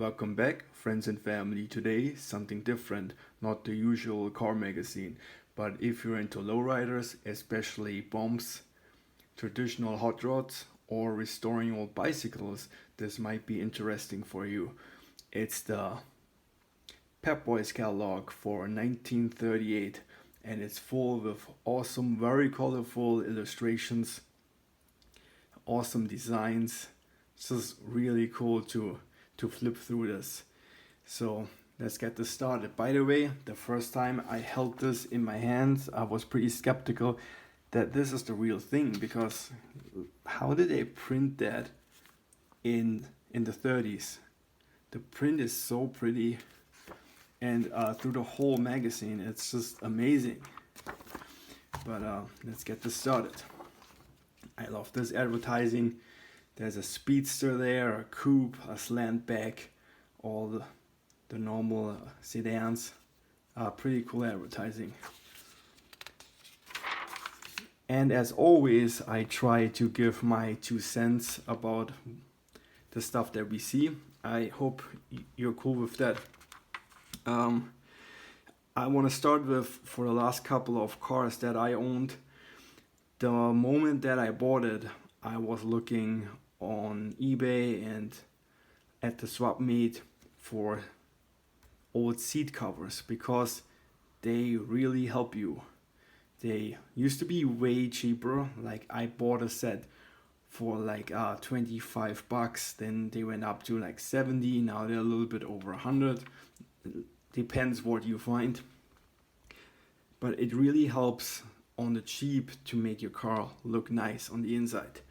Welcome back, friends and family. Today, something different, not the usual car magazine. But if you're into lowriders, especially bumps, traditional hot rods, or restoring old bicycles, this might be interesting for you. It's the Pep Boys Catalog for 1938, and it's full with awesome, very colorful illustrations, awesome designs. It's just really cool to flip through this. So let's get this started. By the way, the first time I held this in my hands, I was pretty skeptical that this is the real thing, because how did they print that in the 30s? The print is so pretty, and through the whole magazine, it's just amazing. But let's get this started. I love this advertising. There's a speedster there, a coupe, a slant back, all the normal sedans. Pretty cool advertising. And as always, I try to give my 2 cents about the stuff that we see. I hope you're cool with that. I want to start with, for the last couple of cars that I owned, the moment that I bought it, I was looking on eBay and at the swap meet for old seat covers, because they really help you. They used to be way cheaper. Like, I bought a set for like $25, then they went up to like 70. Now they're a little bit over 100. Depends what you find, but it really helps on the cheap to make your car look nice on the inside.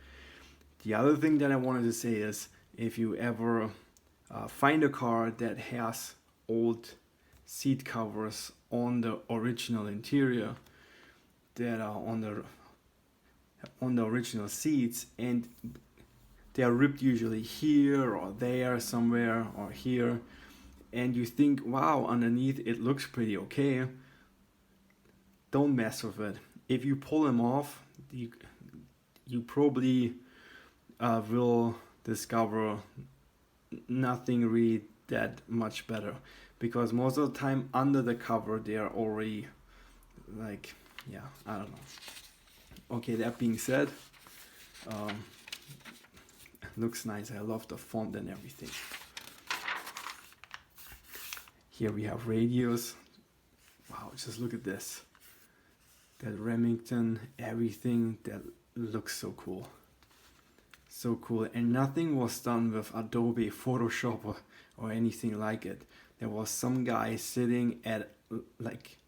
The other thing that I wanted to say is, if you ever find a car that has old seat covers on the original interior, that are on the original seats, and they are ripped usually here or there somewhere or here, and you think, wow, underneath it looks pretty okay, don't mess with it. If you pull them off, you probably will discover nothing really that much better, because most of the time under the cover they are already like, yeah, I don't know. Okay, that being said, looks nice. I love the font and everything. Here we have radios. Wow, just look at this. That Remington, everything, that looks so cool. So cool. And nothing was done with Adobe Photoshop or anything like it. There was some guy sitting at like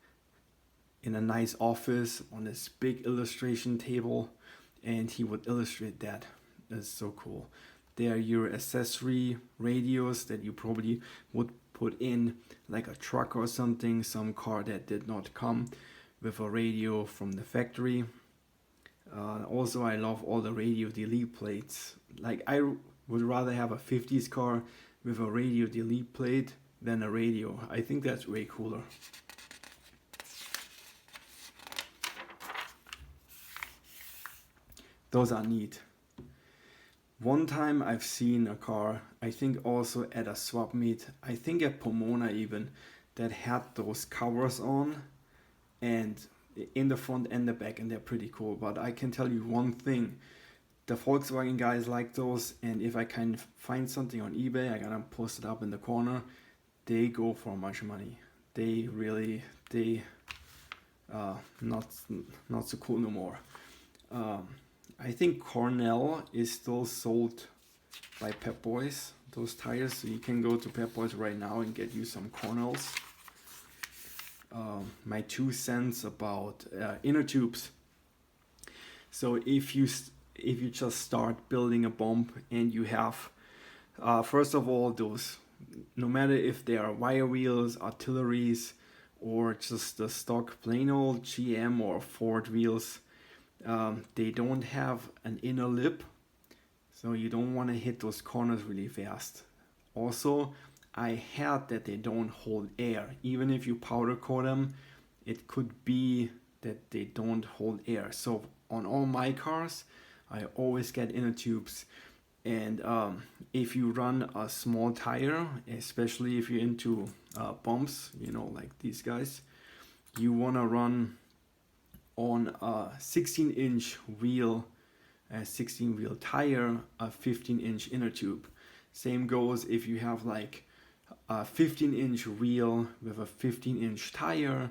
in a nice office on this big illustration table, and he would illustrate that. That's so cool. They are your accessory radios that you probably would put in like a truck or something, some car that did not come with a radio from the factory. Also, I love all the radio delete plates. Like, I would rather have a 50s car with a radio delete plate than a radio. I think that's way cooler. Those are neat. One time I've seen a car, I think also at a swap meet, I think at Pomona even, that had those covers on, and in the front and the back, and they're pretty cool. But I can tell you one thing, the Volkswagen guys like those, and if I can find something on eBay, I gotta post it up in the corner, they go for much money. They not so cool no more. I think Cornell is still sold by Pep Boys, those tires, so you can go to Pep Boys right now and get you some Cornells. My 2 cents about inner tubes. So if you just start building a bump and you have, first of all, those, no matter if they are wire wheels, artilleries, or just the stock plain old GM or Ford wheels, they don't have an inner lip, so you don't want to hit those corners really fast. Also, I had that they don't hold air. Even if you powder coat them, it could be that they don't hold air. So on all my cars, I always get inner tubes And if you run a small tire, especially if you're into bumps, you know, like these guys, you want to run on a 16-inch wheel, a 16 wheel tire, a 15-inch inner tube. Same goes if you have like a 15-inch wheel with a 15-inch tire,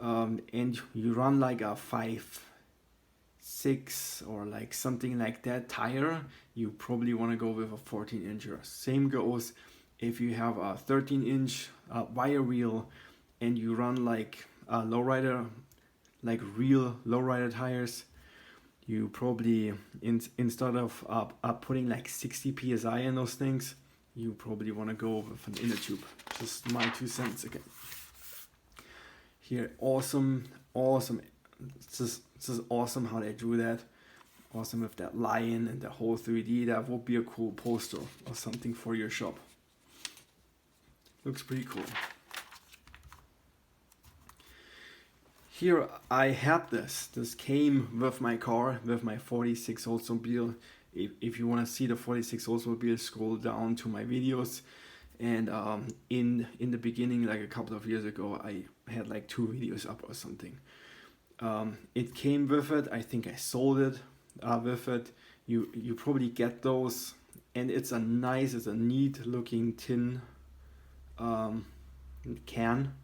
and you run like a 5.6 or like something like that tire, you probably want to go with a 14-incher. Same goes if you have a 13-inch wire wheel and you run like a lowrider, like real lowrider tires, you probably instead of putting like 60 psi in those things, you probably want to go with an inner tube. Just my 2 cents again. Here, awesome. This is awesome how they drew that. Awesome with that lion and the whole 3D. That would be a cool poster or something for your shop. Looks pretty cool. Here I had this. This came with my car, with my 46 Oldsmobile. If you want to see the 46 Oldsmobile, scroll down to my videos. And in the beginning, like a couple of years ago, I had like 2 videos up or something. It came with it. I think I sold it with it. You probably get those, and it's a neat looking tin can.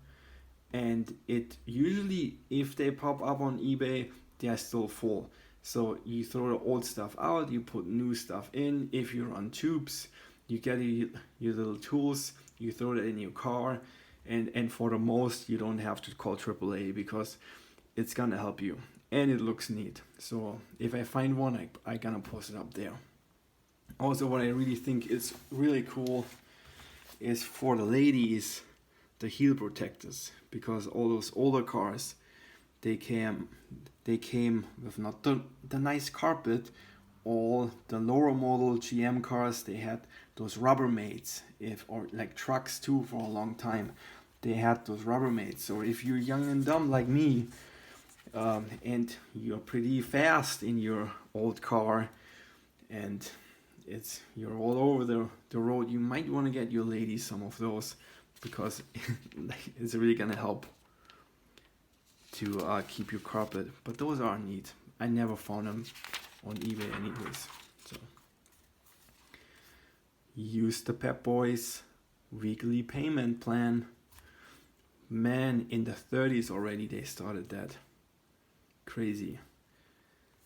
And it usually, if they pop up on eBay, they are still full. So you throw the old stuff out, you put new stuff in. If you run tubes, you get your little tools, you throw it in your car, and for the most, you don't have to call AAA because it's gonna help you. And it looks neat. So if I find one, I gonna post it up there. Also, what I really think is really cool is for the ladies, the heel protectors, because all those older cars, they came with not the nice carpet. All the lower model GM cars, they had those Rubbermaids, or like trucks too, for a long time they had those Rubbermaids. So if you're young and dumb like me, and you're pretty fast in your old car, and you're all over the road, you might want to get your ladies some of those, because it's really gonna help to keep your carpet. But those are neat. I never found them on eBay anyways. So use the Pep Boys weekly payment plan. Man, in the 30s already they started that. Crazy.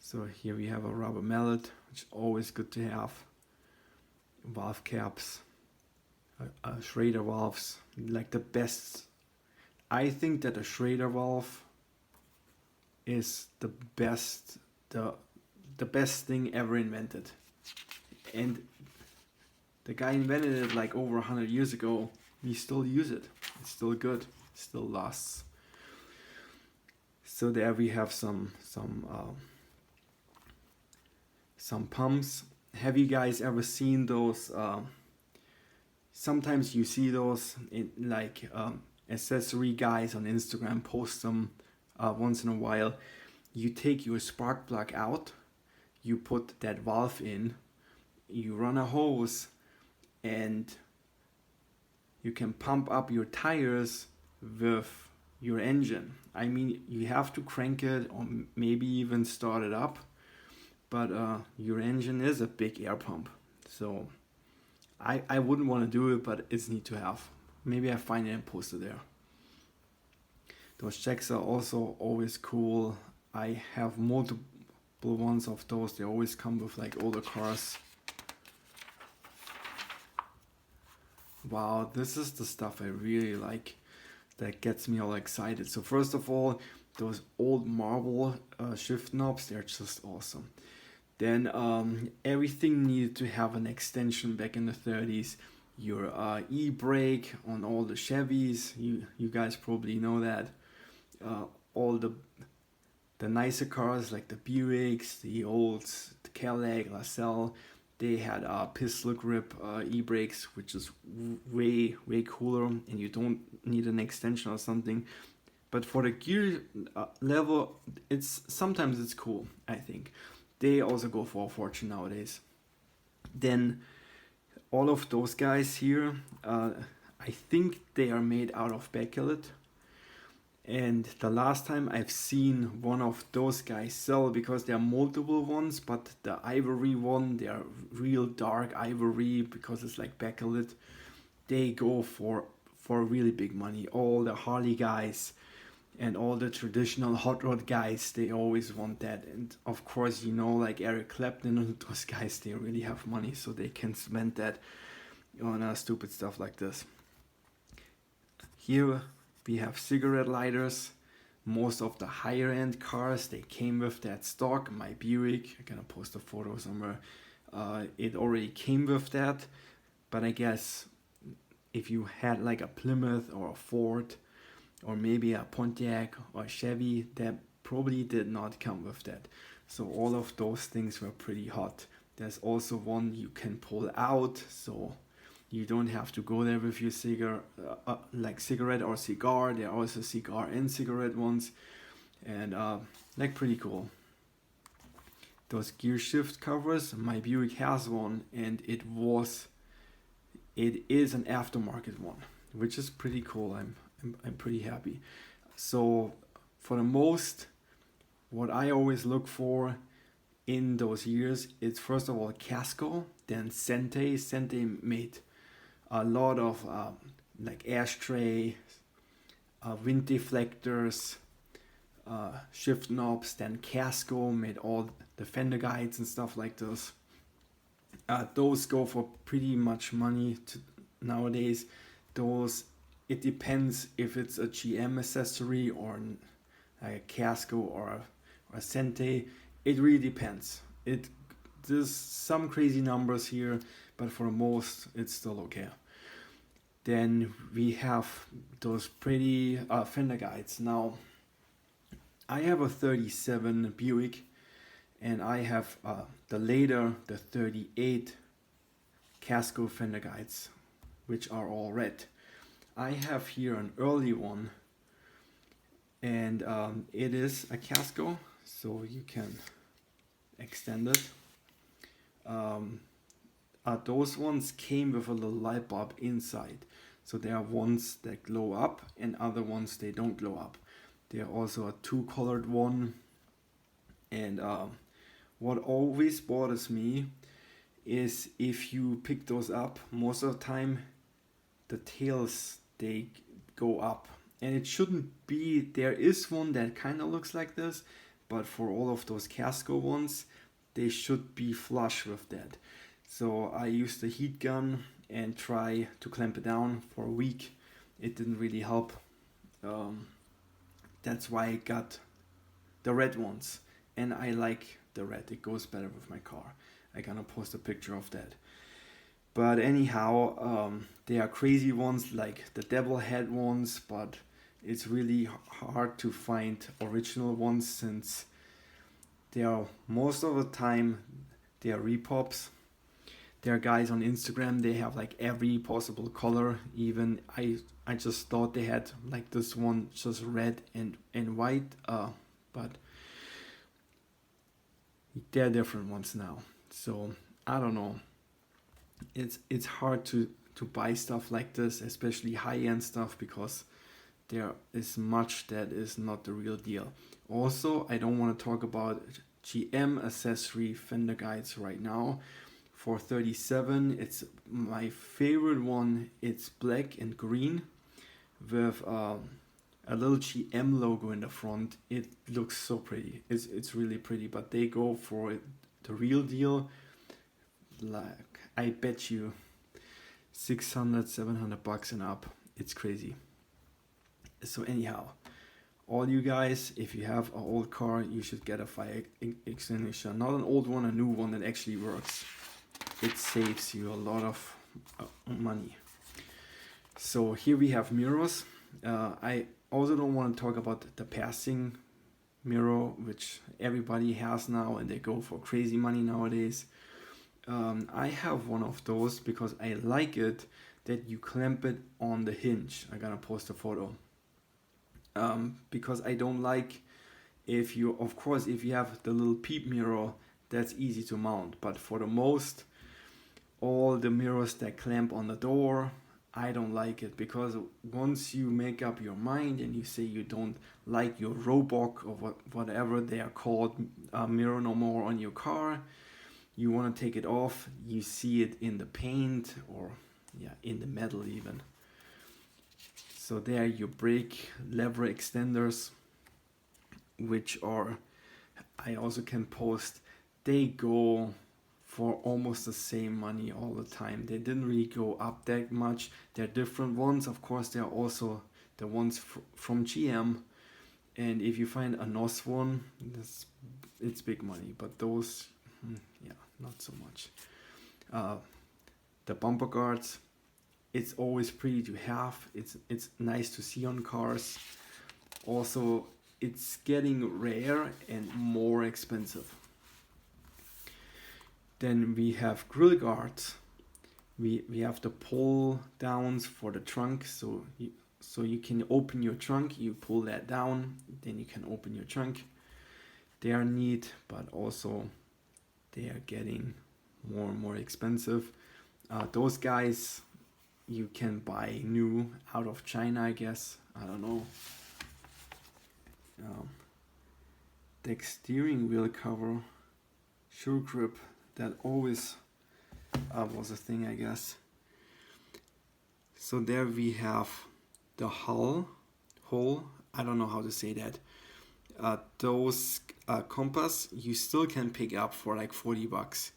So here we have a rubber mallet, which is always good to have. Valve caps, Schrader valves, like the best. I think that a Schrader valve is the best thing ever invented. And the guy invented it like over 100 years ago. We still use it. It's still good. It still lasts. So there we have some pumps. Have you guys ever seen those? Sometimes you see those in like accessory guys on Instagram post them once in a while. You take your spark plug out, you put that valve in, you run a hose, and you can pump up your tires with your engine. I mean, you have to crank it or maybe even start it up, but your engine is a big air pump. So I wouldn't want to do it, but it's neat to have. Maybe I find it and post it there. Those checks are also always cool. I have multiple ones of those. They always come with like older cars. Wow, this is the stuff I really like. That gets me all excited. So first of all, those old marble shift knobs, they're just awesome. Then everything needed to have an extension back in the 30s. Your e-brake on all the Chevys, you guys probably know that. All the nicer cars like the Buicks, the Olds, the Cadillac, LaSalle, they had pistol grip e-brakes, which is way cooler, and you don't need an extension or something. But for the gear level, sometimes it's cool. I think they also go for a fortune nowadays. Then all of those guys here, I think they are made out of bakelite. And the last time I've seen one of those guys sell, because there are multiple ones, but the ivory one, they are real dark ivory because it's like bakelite. They go for really big money. All the Harley guys and all the traditional hot rod guys, they always want that. And of course, you know, like Eric Clapton and those guys, they really have money, so they can spend that on stupid stuff like this. Here we have cigarette lighters. Most of the higher end cars, they came with that stock. My Buick, I'm gonna post a photo somewhere. It already came with that, but I guess if you had like a Plymouth or a Ford or maybe a Pontiac or a Chevy, that probably did not come with that. So all of those things were pretty hot. There's also one you can pull out, so you don't have to go there with your like cigarette or cigar. There are also cigar and cigarette ones, and like pretty cool. Those gear shift covers, my Buick has one, and it is an aftermarket one, which is pretty cool. I'm pretty happy. So for the most, what I always look for in those years, it's first of all Casco, then Sente. Sente made a lot of like ashtray, wind deflectors, shift knobs. Then Casco made all the Fender Guides and stuff like this. Those go for pretty much money nowadays. Those, it depends if it's a GM accessory or a Casco or a Sente. It really depends. There's some crazy numbers here, but for most it's still okay. Then we have those pretty Fender Guides. Now I have a 37 Buick, and I have the 38 Casco Fender Guides, which are all red. I have here an early one, and it is a Casco, so you can extend it. Those ones came with a little light bulb inside, so there are ones that glow up and other ones they don't glow up. There are also a two colored one, and what always bothers me is if you pick those up, most of the time the tails, they go up, and it shouldn't be. There is one that kind of looks like this, but for all of those Casco ones, they should be flush with that. So I used the heat gun and try to clamp it down for a week. It didn't really help. That's why I got the red ones, and I like the red. It goes better with my car. I'm gonna post a picture of that. But anyhow, there are crazy ones like the devil head ones, but it's really hard to find original ones, since they are most of the time they are repops. There are guys on Instagram, they have like every possible color. Even I just thought they had like this one, just red and white, but they're different ones now. So I don't know. It's hard to buy stuff like this, especially high-end stuff, because there is much that is not the real deal. Also, I don't want to talk about GM accessory Fender Guides right now. For 37, it's my favorite one. It's black and green with a little GM logo in the front. It looks so pretty. It's really pretty, but they go for the real deal. Like, I bet you $600-700 and up. It's crazy. So anyhow, all you guys, if you have an old car, you should get a fire extinguisher. Not an old one, a new one that actually works. It saves you a lot of money. So here we have mirrors. I also don't want to talk about the passing mirror, which everybody has now, and they go for crazy money nowadays. I have one of those because I like it that you clamp it on the hinge. I'm gonna post a photo. Because I don't like, if you have the little peep mirror, that's easy to mount, but for the most, all the mirrors that clamp on the door. I don't like it, because once you make up your mind and you say you don't like your Roebuck or whatever they are called mirror no more on your car, you want to take it off, you see it in the paint or in the metal even. So there your brake lever extenders, which are, I also can post, they go for almost the same money all the time. They didn't really go up that much. They're different ones. Of course, there are also the ones from GM. And if you find a NOS one, it's big money. But those, not so much. The bumper guards, it's always pretty to have. It's nice to see on cars. Also, it's getting rare and more expensive. Then we have grill guards. We have the pull downs for the trunk, so you can open your trunk, you pull that down, then you can open your trunk. They are neat, but also they are getting more and more expensive. Those guys you can buy new out of China, I guess. I don't know. The steering wheel cover, sure grip, that always was a thing, I guess. So there we have the hole, I don't know how to say that. Those compass you still can pick up for like $40.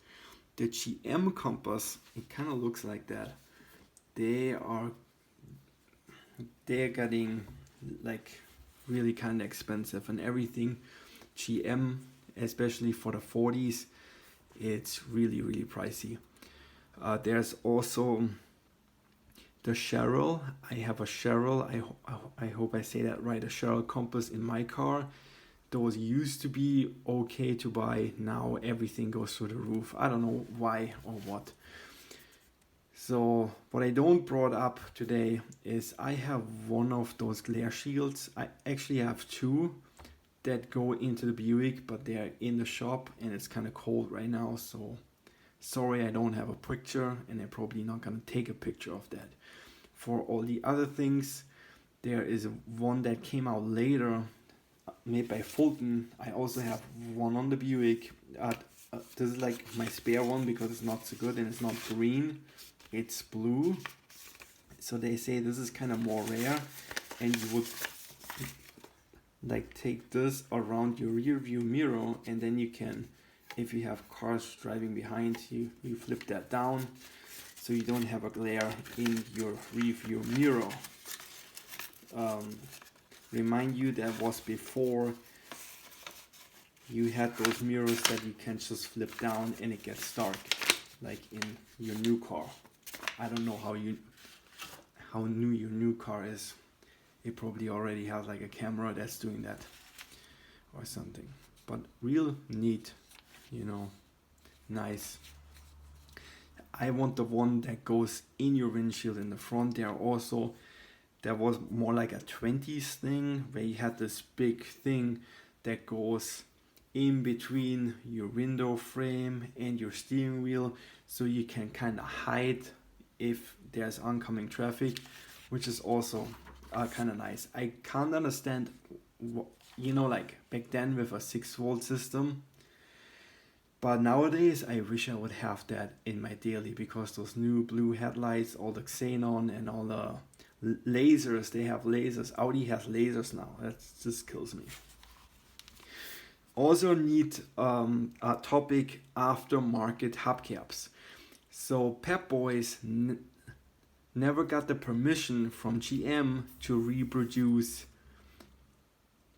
The GM compass, it kind of looks like that. They're getting like really kind of expensive, and everything GM, especially for the 40s, it's really pricey. There's also the Cheryl. I have a Cheryl, I hope I say that right, a Cheryl compass in my car. Those used to be okay to buy, now everything goes through the roof. I don't know why or what. So what I don't brought up today is I have one of those glare shields. I actually have two that go into the Buick, but they're in the shop and it's kind of cold right now, so sorry I don't have a picture, and I'm probably not gonna take a picture of that. For all the other things, there is one that came out later, made by Fulton. I also have one on the Buick. This is like my spare one because it's not so good, and it's not green, it's blue. So they say this is kind of more rare, and you would like take this around your rear view mirror, and then you can, if you have cars driving behind you, you flip that down so you don't have a glare in your rear view mirror. Remind you that was before you had those mirrors that you can just flip down and it gets dark, like in your new car. I don't know how new your new car is. It probably already has like a camera that's doing that or something. But real neat, nice. I want the one that goes in your windshield in the front. There was more like a 20s thing where you had this big thing that goes in between your window frame and your steering wheel, so you can kind of hide if there's oncoming traffic, which is also kind of nice. I can't understand, like back then with a 6-volt system, but nowadays I wish I would have that in my daily, because those new blue headlights, all the xenon and all the lasers, they have lasers. Audi has lasers now. That just kills me. Also need a topic, aftermarket hubcaps. So Pep Boys never got the permission from GM to reproduce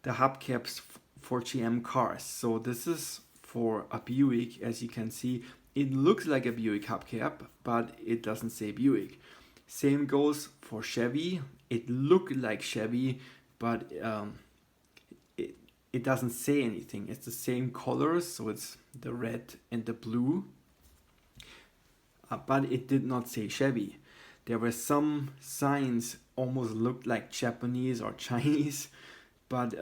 the hubcaps for GM cars. So this is for a Buick. As you can see, it looks like a Buick hubcap, but it doesn't say Buick. Same goes for Chevy. It looked like Chevy, but it doesn't say anything. It's the same colors, so it's the red and the blue, but it did not say Chevy. There were some signs almost looked like Japanese or Chinese, but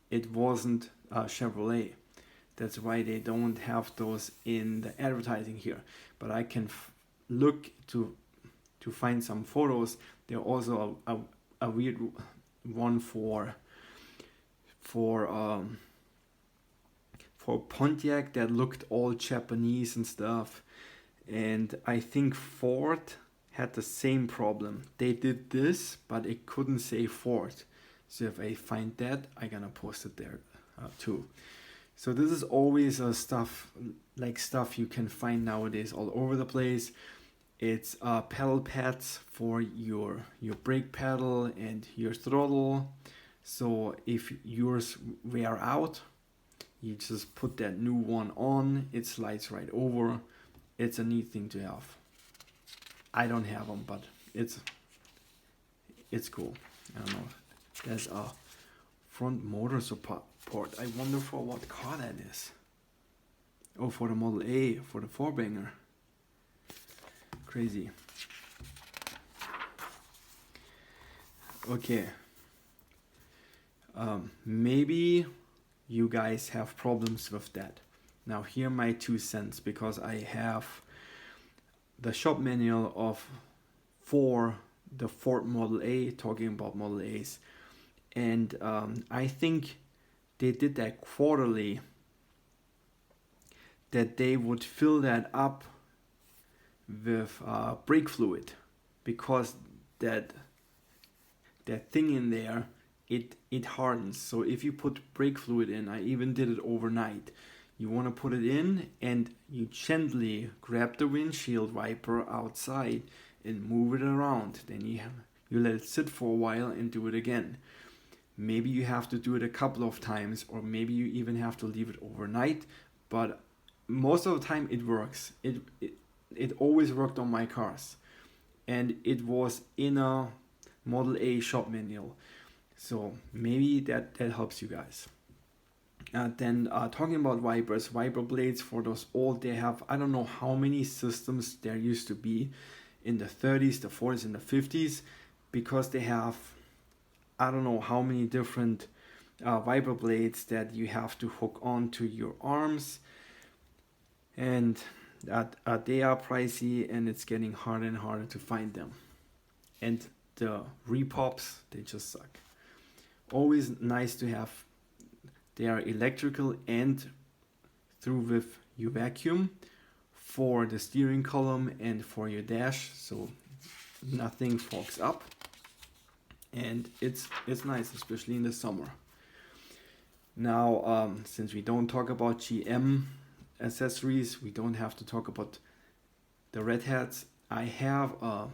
it wasn't Chevrolet. That's why they don't have those in the advertising here. But I can look to find some photos. There also a weird one for Pontiac that looked all Japanese and stuff. And I think Ford had the same problem. They did this, but it couldn't say Ford. So if I find that, I'm gonna post it there too. So this is always stuff you can find nowadays all over the place. It's pedal pads for your brake pedal and your throttle. So if yours wear out, you just put that new one on. It slides right over. It's a neat thing to have. I don't have them, but it's cool. I don't know. There's a front motor support. I wonder for what car that is. Oh, for the Model A, for the four-banger. Crazy. Okay. Maybe you guys have problems with that. Now here are my 2 cents, because I have the shop manual for the Ford Model A, talking about Model A's. And I think they did that quarterly, that they would fill that up with brake fluid, because that thing in there, it hardens. So if you put brake fluid in, I even did it overnight, you want to put it in and you gently grab the windshield wiper outside and move it around. Then you let it sit for a while and do it again. Maybe you have to do it a couple of times, or maybe you even have to leave it overnight, but most of the time it works. It always worked on my cars, and it was in a Model A shop manual. So maybe that helps you guys. Then talking about wiper blades for those old, they have, I don't know how many systems there used to be in the 30s, the 40s, and the 50s, because they have, I don't know how many different wiper blades that you have to hook onto your arms, and they are pricey, and it's getting harder and harder to find them. And the repops, they just suck. Always nice to have. They are electrical and through with your vacuum for the steering column and for your dash, so nothing fogs up. And it's nice, especially in the summer. Now, since we don't talk about GM accessories, we don't have to talk about the red hats. I have a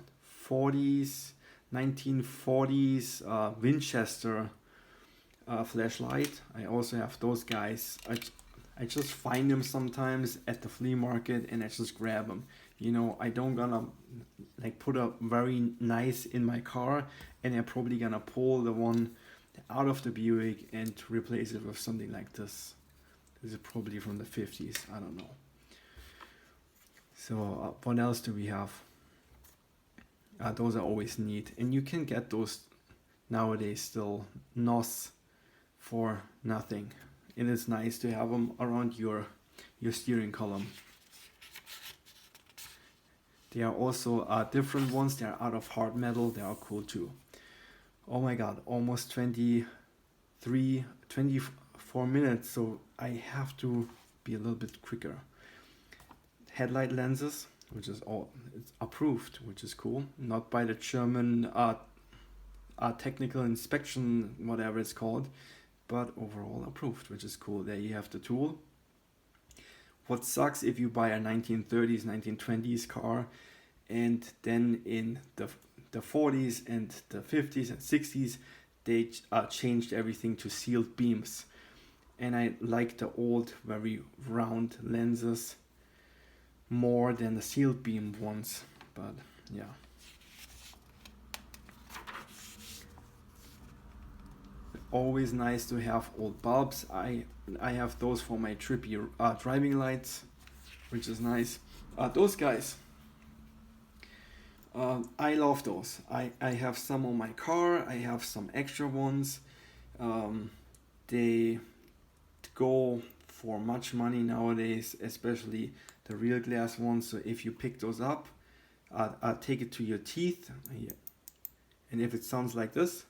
1940s Winchester flashlight. I also have those guys. I just find them sometimes at the flea market and I just grab them. You know, I don't gonna like put a very nice in my car, and I'm probably gonna pull the one out of the Buick and replace it with something like this. This is probably from the 50s. I don't know. So what else do we have? Those are always neat, and you can get those nowadays still NOS for nothing, and it's nice to have them around your steering column. There are also different ones. They are out of hard metal. They are cool too. Oh my god, almost 24 minutes, so I have to be a little bit quicker. Headlight lenses, which is it's approved, which is cool. Not by the German technical inspection, whatever it's called, but overall approved, which is cool. There you have the tool. What sucks if you buy a 1930s, 1920s car, and then in the 40s and the 50s and 60s, they changed everything to sealed beams. And I like the old, very round lenses more than the sealed beam ones, but yeah. Always nice to have old bulbs. I have those for my trippy driving lights, which is nice. Those guys, I love those. I have some on my car. I have some extra ones. They go for much money nowadays, especially the real glass ones. So if you pick those up, take it to your teeth, and if it sounds like this,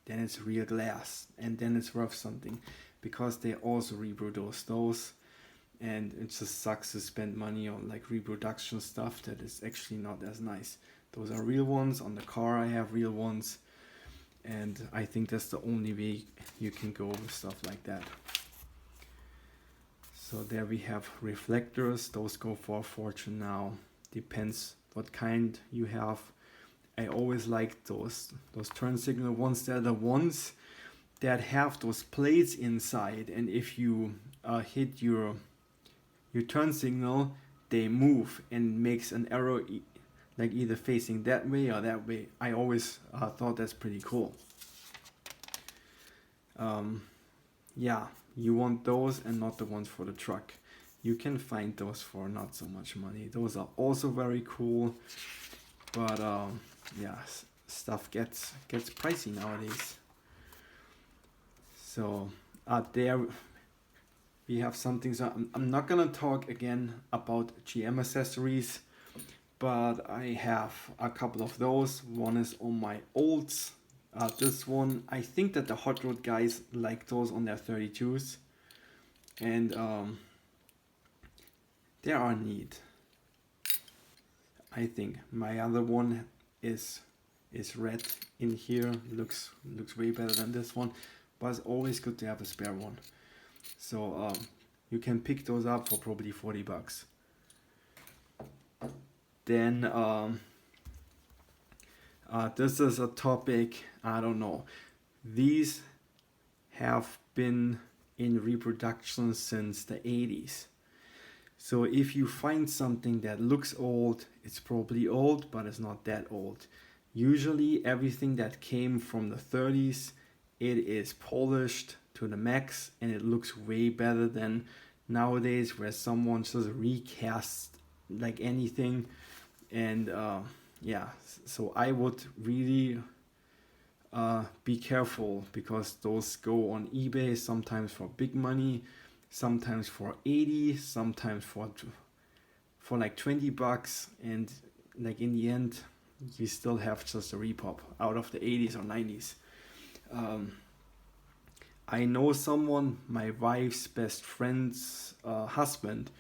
then it's real glass, and then it's worth something, because they also reproduce those, and it just sucks to spend money on like reproduction stuff that is actually not as nice. Those are real ones. On the car I have real ones, and I think that's the only way you can go with stuff like that. So there we have reflectors. Those go for a fortune now. Depends what kind you have. I always like those turn signal ones. They're the ones that have those plates inside, and if you hit your turn signal, they move and makes an arrow like either facing that way or that way. I always thought that's pretty cool. Yeah, you want those and not the ones for the truck. You can find those for not so much money. Those are also very cool, but yeah, stuff gets pricey nowadays. So there we have something. So I'm not gonna talk again about GM accessories, but I have a couple of those. One is on my olds. This one, I think that the hot rod guys like those on their 32s, and they are neat. I think my other one is red in here. Looks way better than this one, but it's always good to have a spare one. So you can pick those up for probably $40. Then this is a topic, I don't know. These have been in reproduction since the 80s. So if you find something that looks old, it's probably old, but it's not that old. Usually everything that came from the 30s, it is polished to the max, and it looks way better than nowadays, where someone just recasts like anything. And yeah, so I would really be careful, because those go on eBay sometimes for big money, sometimes for 80, sometimes for like $20, and like in the end you still have just a repop out of the 80s or 90s. I know someone, my wife's best friend's husband.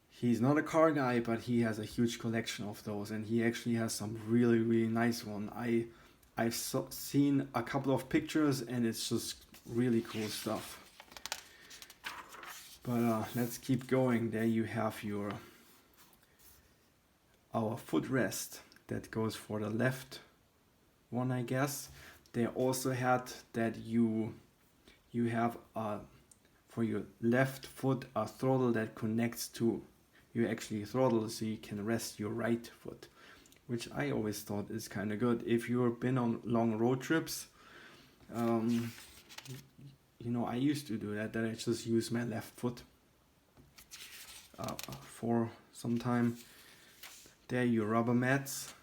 He's not a car guy, but he has a huge collection of those, and he actually has some really, really nice one. I've seen a couple of pictures, and it's just really cool stuff. But let's keep going. There you have our footrest that goes for the left one, I guess. They also had that you have for your left foot a throttle that connects to you actually throttle, so you can rest your right foot, which I always thought is kind of good. If you've been on long road trips, you know, I used to do that I just use my left foot for some time. There are your rubber mats,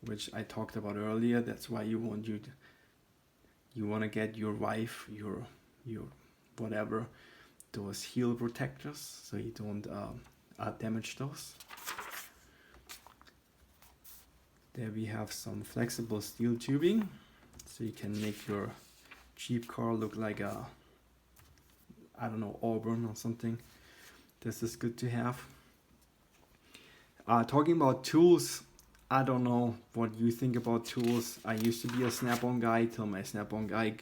which I talked about earlier. That's why you want to get your wife, your whatever, those heel protectors, so you don't damage those. There we have some flexible steel tubing, so you can make your cheap car look like a, I don't know, Auburn or something. This is good to have. Talking about tools, I don't know what you think about tools. I used to be a Snap-on guy till my Snap-on guy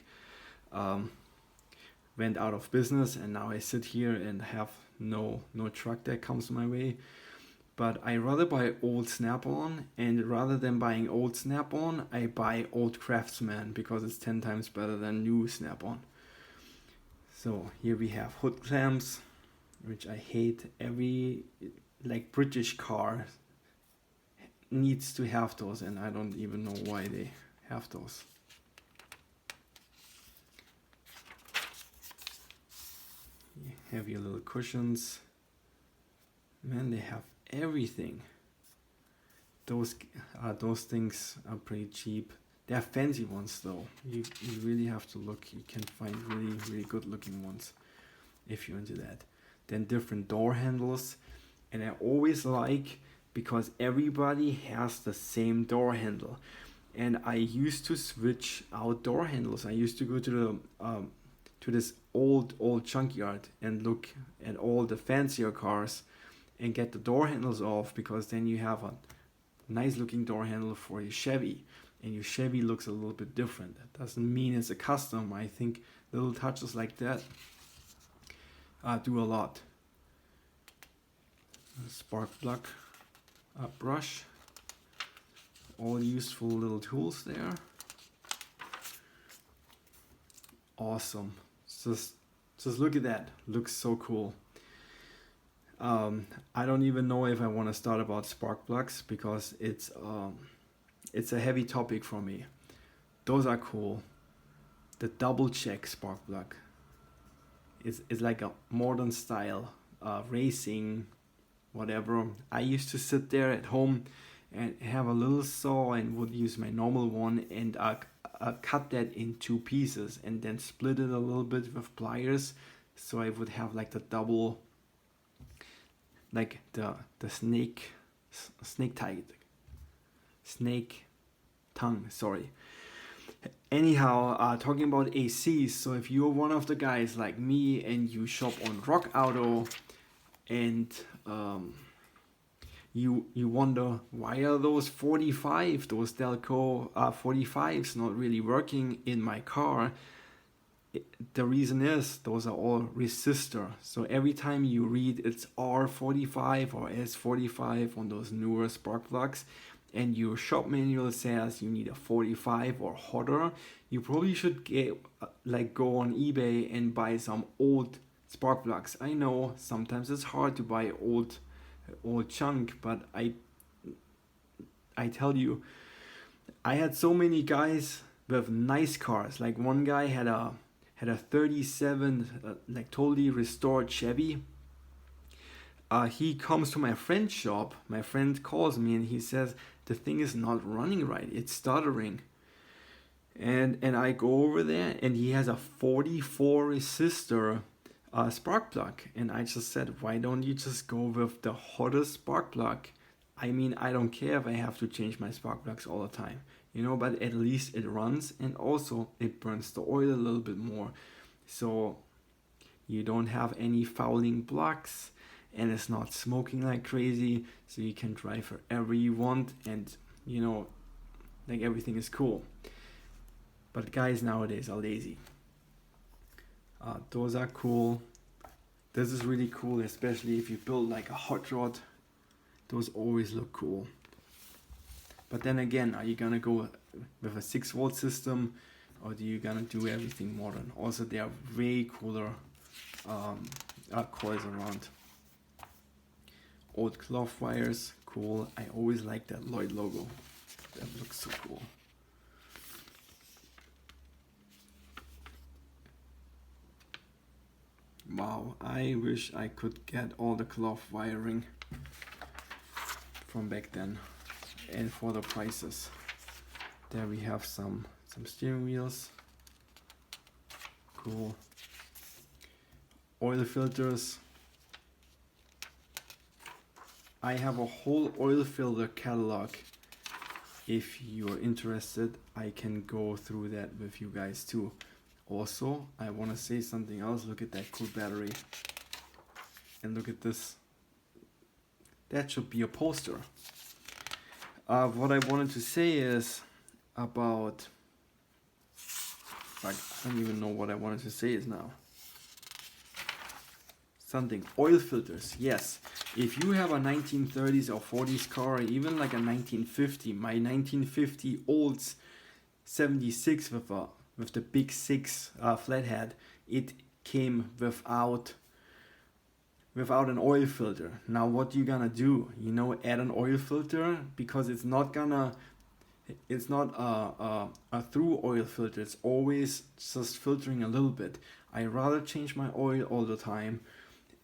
went out of business, and now I sit here and have no truck that comes my way. But I rather buy old Snap-on, and rather than buying old Snap-on, I buy old Craftsman, because it's 10 times better than new Snap-on. So here we have hood clamps, which I hate. Every like British car needs to have those, and I don't even know why they have those. You have your little cushions. Man, they have everything. Those things are pretty cheap. They are fancy ones though. You really have to look. You can find really, really good looking ones. if you're into that. Then different door handles, and I always like, because everybody has the same door handle, and I used to switch out door handles. I used to go to this old junkyard and look at all the fancier cars and get the door handles off, because then you have a nice looking door handle for your Chevy, and your Chevy looks a little bit different. That doesn't mean it's a custom. I think little touches like that do a lot. Spark plug brush, all useful little tools there. Awesome. Just look at that. Looks so cool. I don't even know if I want to start about spark plugs, because it's a heavy topic for me. Those are cool. The double check spark plug is like a modern style racing, whatever. I used to sit there at home and have a little saw and would use my normal one and cut that in 2 pieces and then split it a little bit with pliers, so I would have like the double, like the snake tongue, sorry. Anyhow, talking about ACs, so if you're one of the guys like me and you shop on Rock Auto, and you wonder, why are those those Delco 45s not really working in my car? The reason is those are all resistor. So every time you read it's R45 or S45 on those newer spark plugs, and your shop manual says you need a 45 or hotter, you probably should go on eBay and buy some old spark plugs. I know sometimes it's hard to buy old junk, but I tell you, I had so many guys with nice cars. Like one guy had a 37 like totally restored Chevy. He comes to my friend's shop. My friend calls me and he says the thing is not running right. It's stuttering. And I go over there and he has a 44 resistor spark plug, and I just said, why don't you just go with the hottest spark plug? I mean, I don't care if I have to change my spark plugs all the time, but at least it runs, and also it burns the oil a little bit more, so you don't have any fouling plugs, and it's not smoking like crazy, so you can drive wherever you want, and like everything is cool. But guys nowadays are lazy. Those are cool. This is really cool, especially if you build like a hot rod. Those always look cool. But then again, are you gonna go with a 6-volt system, or do you gonna do everything modern? Also, there are way cooler coils around. Old cloth wires, cool. I always like that Lloyd logo. That looks so cool. Wow, I wish I could get all the cloth wiring from back then, and for the prices. There we have some steering wheels. Cool. Oil filters. I have a whole oil filter catalog. If you're interested, I can go through that with you guys too. Also, I want to say something else. Look at that cool battery. And look at this. That should be a poster. What I wanted to say is about... I don't even know what I wanted to say is now. Something. Oil filters. Yes. If you have a 1930s or 40s car, or even like a 1950, my 1950 Olds 76 with the big 6 flathead, it came without an oil filter. Now what you gonna do? Add an oil filter, because it's not a through oil filter. It's always just filtering a little bit. I rather change my oil all the time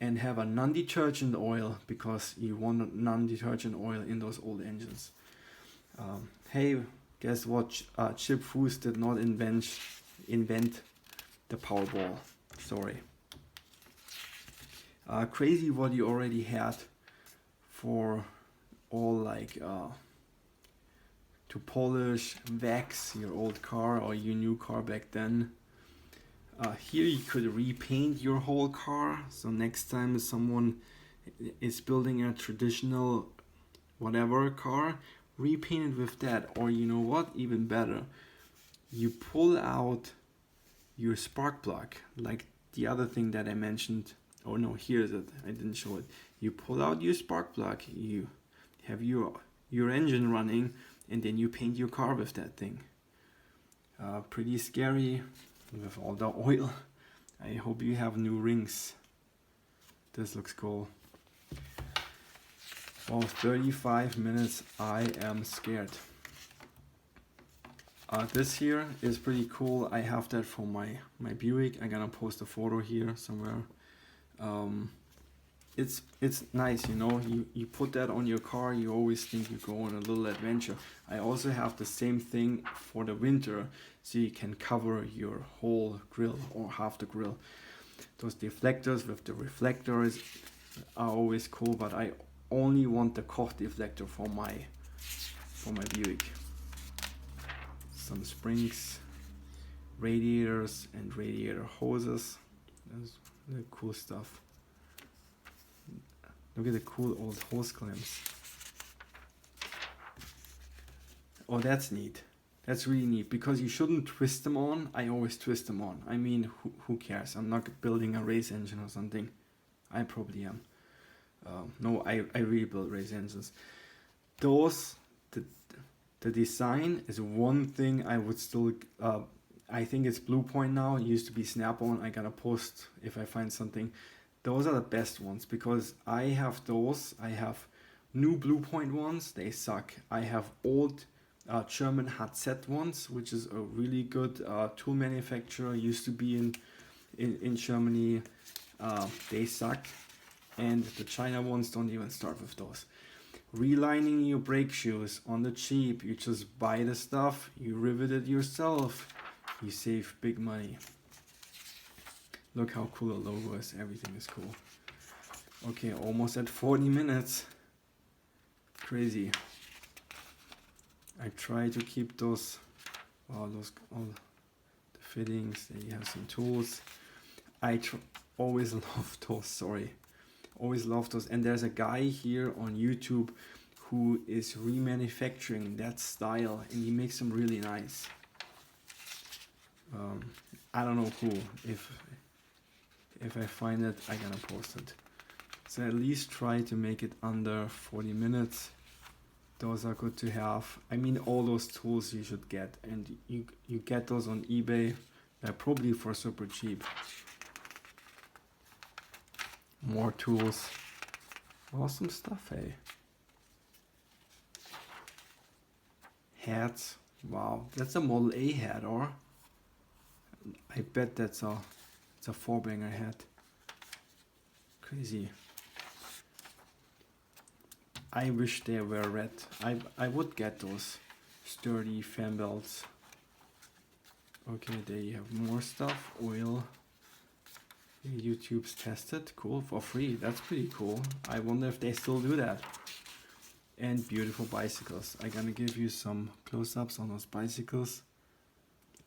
and have a non-detergent oil, because you want a non-detergent oil in those old engines. Hey, guess what? Chip Foose did not invent the Powerball. Sorry. Crazy what you already had for all like to polish, wax your old car or your new car back then. Here you could repaint your whole car, so next time someone is building a traditional whatever car, repaint it with that. Or you know what, even better, you pull out your spark plug, like the other thing that I mentioned. Oh no, here's it, I didn't show it. You pull out your spark plug, you have your engine running, and then you paint your car with that thing. Pretty scary with all the oil. I hope you have new rings. This looks cool. Well, 35 minutes, I am scared. This here is pretty cool. I have that for my Buick. I'm gonna post a photo here somewhere. It's nice, you know, you put that on your car, you always think you go on a little adventure. I also have the same thing for the winter, so you can cover your whole grill or half the grill. Those deflectors with the reflectors are always cool, but I only want the Koch deflector for my Buick. Some springs, radiators and radiator hoses. That's really cool stuff. Look at the cool old hose clamps. Oh, that's neat. That's really neat, because you shouldn't twist them on. I always twist them on. I mean, who cares? I'm not building a race engine or something. I probably am. No, I really build race engines. The design is one thing I would still, I think it's Blue Point now. It used to be Snap-on. I gotta post if I find something. Those are the best ones, because I have those. I have new Blue Point ones. They suck. I have old German HZ ones, which is a really good tool manufacturer. Used to be in Germany. They suck. And the China ones, don't even start with those. Relining your brake shoes on the cheap. You just buy the stuff, you rivet it yourself, you save big money. Look how cool the logo is, everything is cool. Okay, almost at 40 minutes. Crazy. I try to keep those, all the fittings. There you have some tools. I always love those, always love those. And there's a guy here on YouTube who is remanufacturing that style, and he makes them really nice. I don't know who. If I find it, I'm gonna post it. So at least try to make it under 40 minutes. Those are good to have. I mean, all those tools you should get, and you get those on eBay. They're probably for super cheap. More tools. Awesome stuff, hey. Hats. Wow, that's a Model A hat, or? I bet it's a 4-banger hat. Crazy. I wish they were red. I would get those sturdy fan belts. Okay, there you have more stuff. Oil. YouTube's tested. Cool, for free. That's pretty cool. I wonder if they still do that. And beautiful bicycles. I'm gonna give you some close-ups on those bicycles.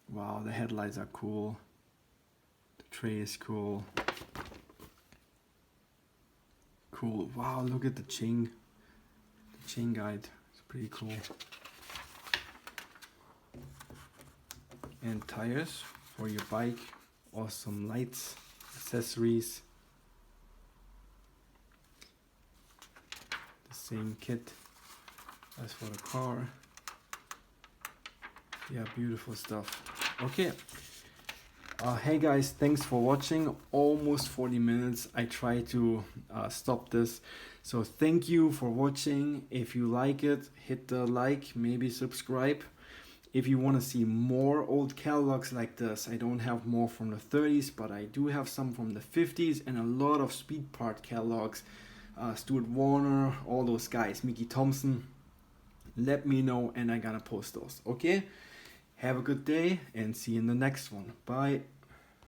Wow, the headlights are cool. The tray is cool. Cool. Wow, look at the chain. The chain guide. It's pretty cool. And tires for your bike. Awesome lights. Accessories. The same kit as for the car. Yeah, beautiful stuff. Okay. Hey guys, thanks for watching. Almost 40 minutes. I try to stop this. So thank you for watching. If you like it, hit the like, maybe subscribe. If you want to see more old catalogs like this, I don't have more from the 30s, but I do have some from the 50s and a lot of speed part catalogs. Stuart Warner, all those guys, Mickey Thompson. Let me know and I'm gonna post those. Okay? Have a good day and see you in the next one. Bye.